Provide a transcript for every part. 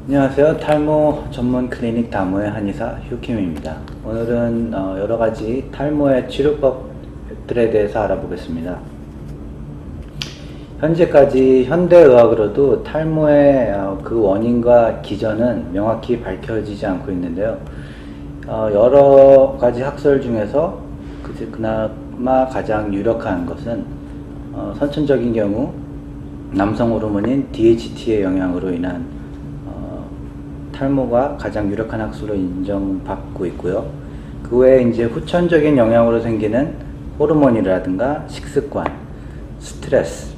안녕하세요. 탈모 전문 클리닉 다모의 한의사 휴킴입니다. 오늘은 여러가지 탈모의 치료법들에 대해서 알아보겠습니다. 현재까지 현대의학으로도 탈모의 그 원인과 기전은 명확히 밝혀지지 않고 있는데요. 여러가지 학설 중에서 그나마 가장 유력한 것은 선천적인 경우 남성 호르몬인 DHT의 영향으로 인한 탈모가 가장 유력한 학수로 인정받고 있고요. 그 외에 이제 후천적인 영향으로 생기는 호르몬이라든가 식습관, 스트레스,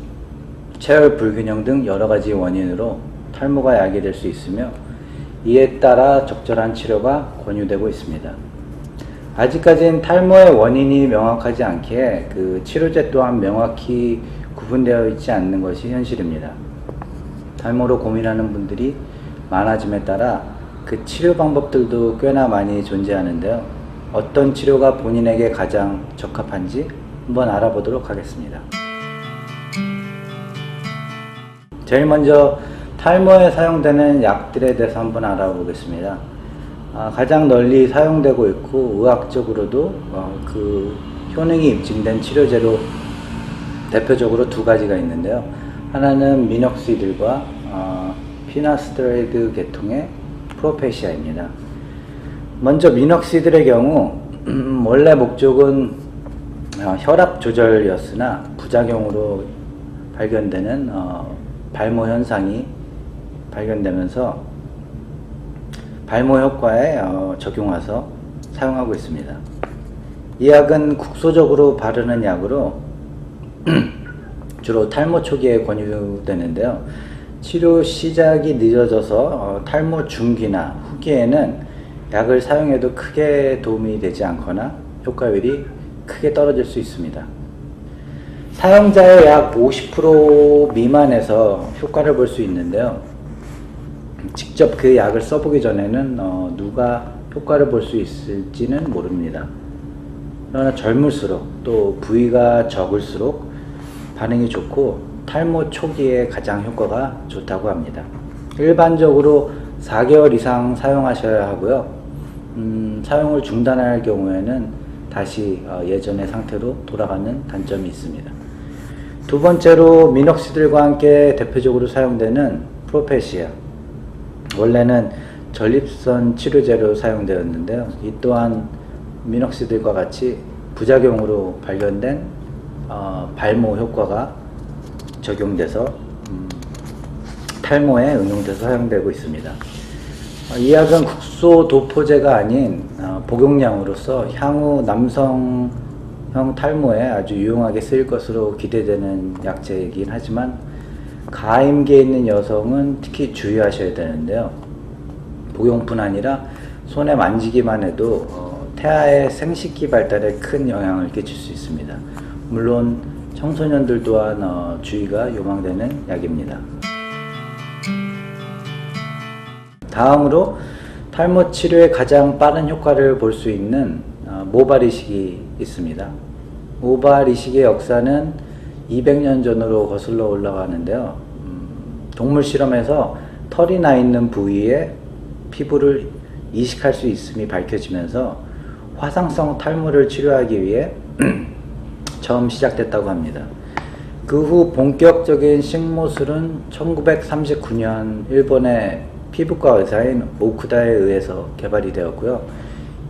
체열 불균형 등 여러 가지 원인으로 탈모가 야기될 수 있으며 이에 따라 적절한 치료가 권유되고 있습니다. 아직까지는 탈모의 원인이 명확하지 않기에 그 치료제 또한 명확히 구분되어 있지 않는 것이 현실입니다. 탈모로 고민하는 분들이 많아짐에 따라 그 치료 방법들도 꽤나 많이 존재하는데요. 어떤 치료가 본인에게 가장 적합한지 한번 알아보도록 하겠습니다. 제일 먼저 탈모에 사용되는 약들에 대해서 한번 알아보겠습니다. 가장 널리 사용되고 있고 의학적으로도 그 효능이 입증된 치료제로 대표적으로 두 가지가 있는데요. 하나는 미녹시딜과 피나스테로이드 계통의 프로페시아입니다. 먼저 미녹시딜의 경우 원래 목적은 혈압 조절이었으나 부작용으로 발견되는 발모 현상이 발견되면서 발모 효과에 적용해서 사용하고 있습니다. 이 약은 국소적으로 바르는 약으로 주로 탈모 초기에 권유되는데요. 치료 시작이 늦어져서 탈모 중기나 후기에는 약을 사용해도 크게 도움이 되지 않거나 효과율이 크게 떨어질 수 있습니다. 사용자의 약 50% 미만에서 효과를 볼 수 있는데요. 직접 그 약을 써보기 전에는 누가 효과를 볼 수 있을지는 모릅니다. 그러나 젊을수록 또 부위가 적을수록 반응이 좋고 탈모 초기에 가장 효과가 좋다고 합니다. 일반적으로 4개월 이상 사용하셔야 하고요. 사용을 중단할 경우에는 다시 예전의 상태로 돌아가는 단점이 있습니다. 두 번째로 미녹시딜과 함께 대표적으로 사용되는 프로페시아. 원래는 전립선 치료제로 사용되었는데요. 이 또한 미녹시딜과 같이 부작용으로 발견된 발모 효과가 적용돼서 탈모에 응용돼서 사용되고 있습니다. 이 약은 국소 도포제가 아닌 복용량으로서 향후 남성형 탈모에 아주 유용하게 쓰일 것으로 기대되는 약제이긴 하지만 가임기에 있는 여성은 특히 주의하셔야 되는데요. 복용뿐 아니라 손에 만지기만 해도 태아의 생식기 발달에 큰 영향을 끼칠 수 있습니다. 물론 청소년들 또한 주의가 요망되는 약입니다. 다음으로 탈모 치료에 가장 빠른 효과를 볼 수 있는 모발 이식이 있습니다. 모발 이식의 역사는 200년 전으로 거슬러 올라가는데요. 동물 실험에서 털이 나 있는 부위에 피부를 이식할 수 있음이 밝혀지면서 화상성 탈모를 치료하기 위해 처음 시작됐다고 합니다. 그 후 본격적인 식모술은 1939년 일본의 피부과 의사인 오쿠다에 의해서 개발이 되었고요.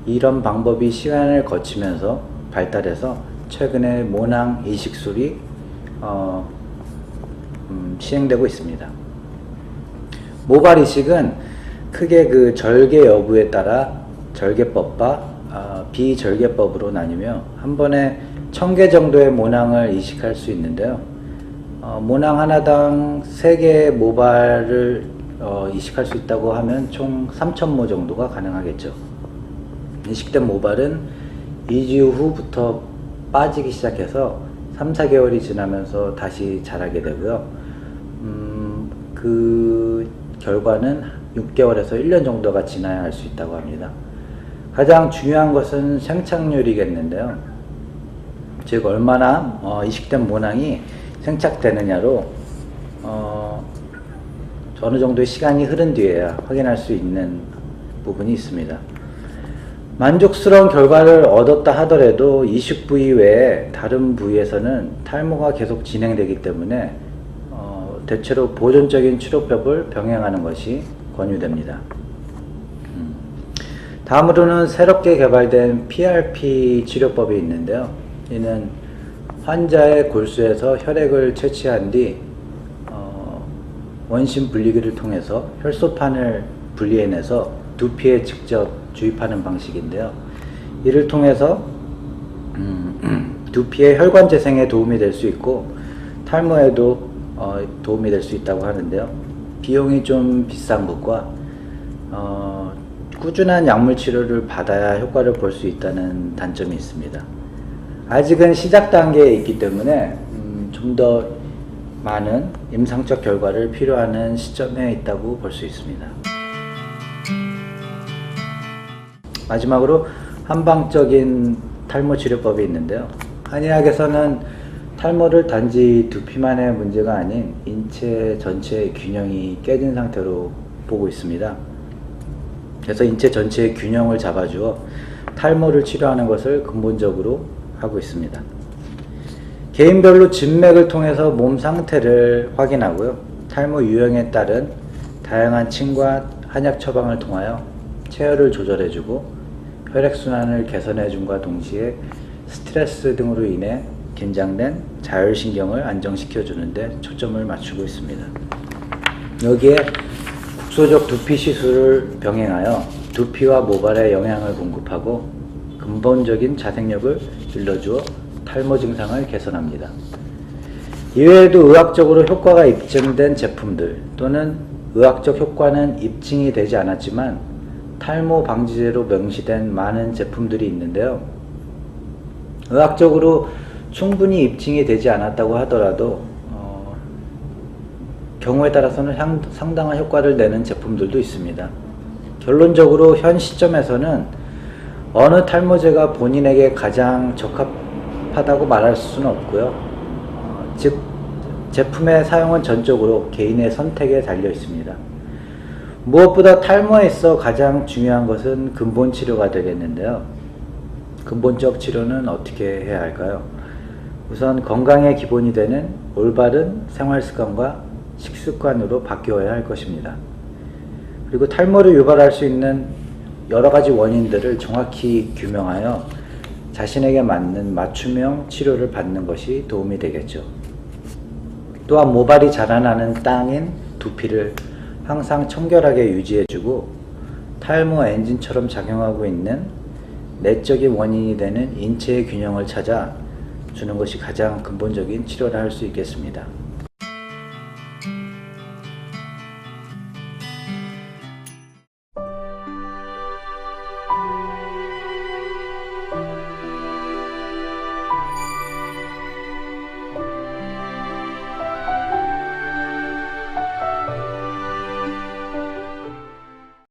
이런 방법이 시간을 거치면서 발달해서 최근에 모낭 이식술이 시행되고 있습니다. 모발 이식은 크게 그 절개 여부에 따라 절개법과 비절개법으로 나뉘며 한 번에 1000개 정도의 모낭을 이식할 수 있는데요. 모낭 하나당 3개의 모발을 이식할 수 있다고 하면 총 3000모 정도가 가능하겠죠. 이식된 모발은 2주 후부터 빠지기 시작해서 3-4개월이 지나면서 다시 자라게 되고요. 그 결과는 6개월에서 1년 정도가 지나야 할 수 있다고 합니다. 가장 중요한 것은 생착률이겠는데요. 즉 얼마나 이식된 모낭이 생착되느냐로 어느 정도의 시간이 흐른 뒤에야 확인할 수 있는 부분이 있습니다. 만족스러운 결과를 얻었다 하더라도 이식 부위 외에 다른 부위에서는 탈모가 계속 진행되기 때문에 대체로 보존적인 치료법을 병행하는 것이 권유됩니다. 다음으로는 새롭게 개발된 PRP 치료법이 있는데요. 이는 환자의 골수에서 혈액을 채취한 뒤 원심 분리기를 통해서 혈소판을 분리해내서 두피에 직접 주입하는 방식인데요. 이를 통해서 두피의 혈관 재생에 도움이 될 수 있고 탈모에도 도움이 될 수 있다고 하는데요. 비용이 좀 비싼 것과 꾸준한 약물 치료를 받아야 효과를 볼 수 있다는 단점이 있습니다. 아직은 시작 단계에 있기 때문에 좀 더 많은 임상적 결과를 필요하는 시점에 있다고 볼 수 있습니다. 마지막으로 한방적인 탈모 치료법이 있는데요. 한의학에서는 탈모를 단지 두피만의 문제가 아닌 인체 전체의 균형이 깨진 상태로 보고 있습니다. 그래서 인체 전체의 균형을 잡아주어 탈모를 치료하는 것을 근본적으로 하고 있습니다. 개인별로 진맥을 통해서 몸 상태를 확인하고요. 탈모 유형에 따른 다양한 침과 한약 처방을 통하여 체열을 조절해주고 혈액순환을 개선해줌과 동시에 스트레스 등으로 인해 긴장된 자율신경을 안정시켜주는데 초점을 맞추고 있습니다. 여기에 국소적 두피 시술을 병행하여 두피와 모발에 영양을 공급하고 근본적인 자생력을 일러주어 탈모 증상을 개선합니다. 이외에도 의학적으로 효과가 입증된 제품들 또는 의학적 효과는 입증이 되지 않았지만 탈모 방지제로 명시된 많은 제품들이 있는데요. 의학적으로 충분히 입증이 되지 않았다고 하더라도 경우에 따라서는 상당한 효과를 내는 제품들도 있습니다. 결론적으로 현 시점에서는 어느 탈모제가 본인에게 가장 적합하다고 말할 수는 없고요. 즉 제품의 사용은 전적으로 개인의 선택에 달려 있습니다. 무엇보다 탈모에 있어 가장 중요한 것은 근본 치료가 되겠는데요. 근본적 치료는 어떻게 해야 할까요? 우선 건강의 기본이 되는 올바른 생활습관과 식습관으로 바뀌어야 할 것입니다. 그리고 탈모를 유발할 수 있는 여러 가지 원인들을 정확히 규명하여 자신에게 맞는 맞춤형 치료를 받는 것이 도움이 되겠죠. 또한 모발이 자라나는 땅인 두피를 항상 청결하게 유지해주고 탈모 엔진처럼 작용하고 있는 내적인 원인이 되는 인체의 균형을 찾아 주는 것이 가장 근본적인 치료를 할 수 있겠습니다.